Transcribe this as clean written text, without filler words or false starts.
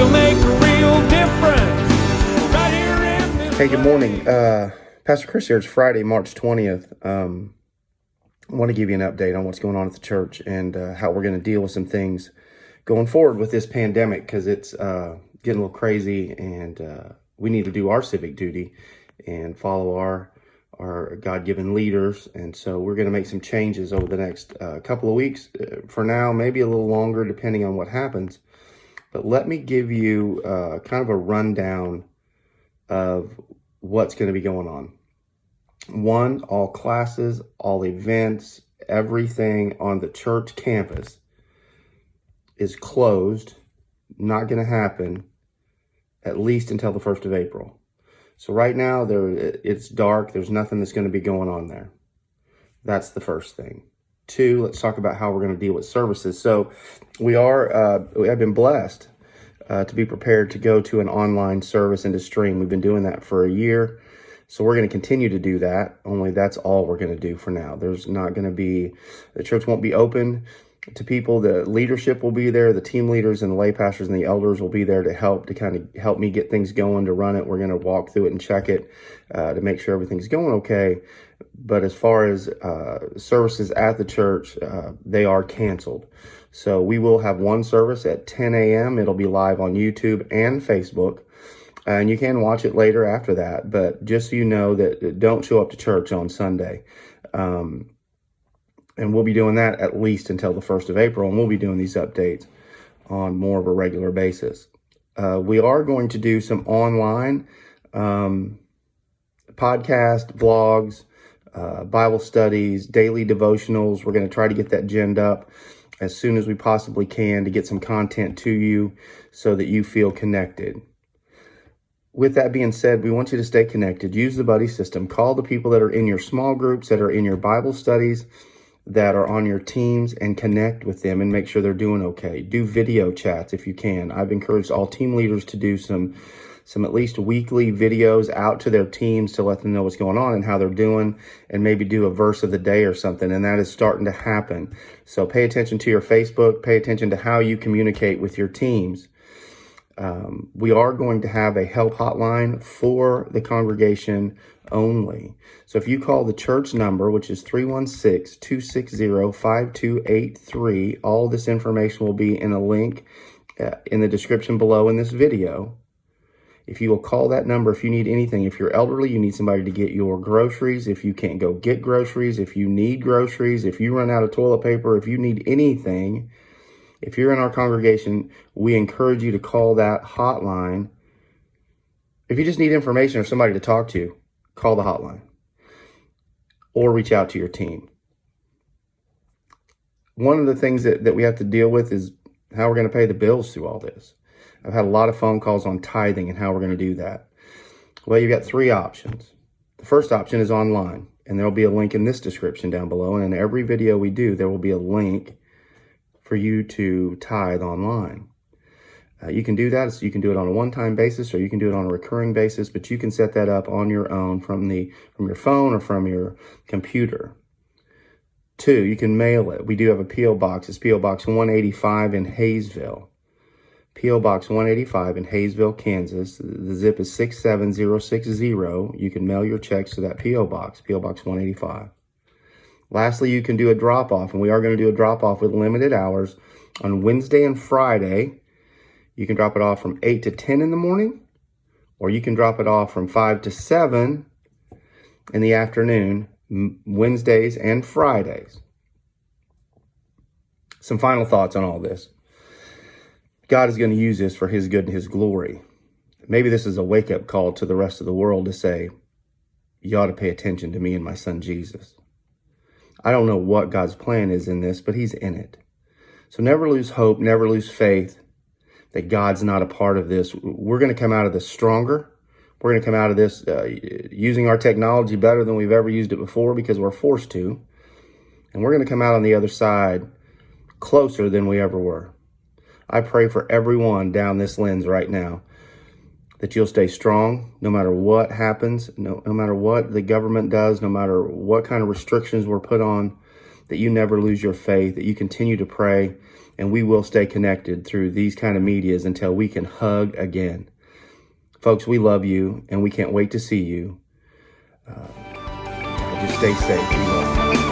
We'll make a real difference right here in this. Hey, good morning. Pastor Chris here. It's Friday, March 20th. I want to give you an update on what's going on at the church and how we're going to deal with some things going forward with this pandemic, because it's getting a little crazy, and we need to do our civic duty and follow our God-given leaders. And so we're going to make some changes over the next couple of weeks. For now, maybe a little longer, depending on what happens. But let me give you kind of a rundown of what's going to be going on. One, all classes, all events, everything on the church campus is closed, not going to happen, at least until the 1st of April. So right now, it's dark. There's nothing that's going to be going on there. That's the first thing. Two, let's talk about how we're going to deal with services. So we have been blessed to be prepared to go to an online service and to stream. We've been doing that for a year. So we're going to continue to do that, only that's all we're going to do for now. There's not going to be, the church won't be open to people. The leadership will be there. The team leaders and the lay pastors and the elders will be there to kind of help me get things going, to run it. We're going to walk through it and check it to make sure everything's going okay. But as far as services at the church, they are canceled. So we will have one service at 10 a.m. It'll be live on YouTube and Facebook. And you can watch it later after that. But just so you know, that don't show up to church on Sunday. And we'll be doing that at least until the 1st of April. And we'll be doing these updates on more of a regular basis. We are going to do some online podcast, vlogs, Bible studies, daily devotionals. We're going to try to get that ginned up as soon as we possibly can to get some content to you so that you feel connected. With that being said, we want you to stay connected. Use the buddy system. Call the people that are in your small groups, that are in your Bible studies, that are on your teams, and connect with them and make sure they're doing okay. Do video chats if you can. I've encouraged all team leaders to do some at least weekly videos out to their teams to let them know what's going on and how they're doing, and maybe do a verse of the day or something. And that is starting to happen. So pay attention to your Facebook. Pay attention to how you communicate with your teams. We are going to have a help hotline for the congregation only. So if you call the church number, which is 316-260-5283, all this information will be in a link in the description below in this video. If you will call that number, if you need anything, if you're elderly, you need somebody to get your groceries, if you can't go get groceries, if you need groceries, if you run out of toilet paper, if you need anything, if you're in our congregation, we encourage you to call that hotline. If you just need information or somebody to talk to, call the hotline or reach out to your team. One of the things that we have to deal with is how we're going to pay the bills through all this. I've had a lot of phone calls on tithing and how we're going to do that. Well, you've got three options. The first option is online, and there'll be a link in this description down below. And in every video we do, there will be a link for you to tithe online. You can do that. So you can do it on a one-time basis, or you can do it on a recurring basis, but you can set that up on your own from your phone or from your computer. Two, you can mail it. We do have a P.O. box. It's P.O. Box 185 in Haysville. P.O. Box 185 in Haysville, Kansas. The zip is 67060. You can mail your checks to that P.O. Box, P.O. Box 185. Lastly, you can do a drop-off, and we are going to do a drop-off with limited hours on Wednesday and Friday. You can drop it off from 8 to 10 in the morning, or you can drop it off from 5 to 7 in the afternoon, Wednesdays and Fridays. Some final thoughts on all this. God is going to use this for his good and his glory. Maybe this is a wake-up call to the rest of the world to say, you ought to pay attention to me and my son Jesus. I don't know what God's plan is in this, but he's in it. So never lose hope, never lose faith that God's not a part of this. We're going to come out of this stronger. We're going to come out of this using our technology better than we've ever used it before, because we're forced to. And we're going to come out on the other side closer than we ever were. I pray for everyone down this lens right now that you'll stay strong no matter what happens, no matter what the government does, no matter what kind of restrictions we're put on, that you never lose your faith, that you continue to pray and we will stay connected through these kind of medias until we can hug again. Folks, we love you, and we can't wait to see you. Just stay safe. We love you.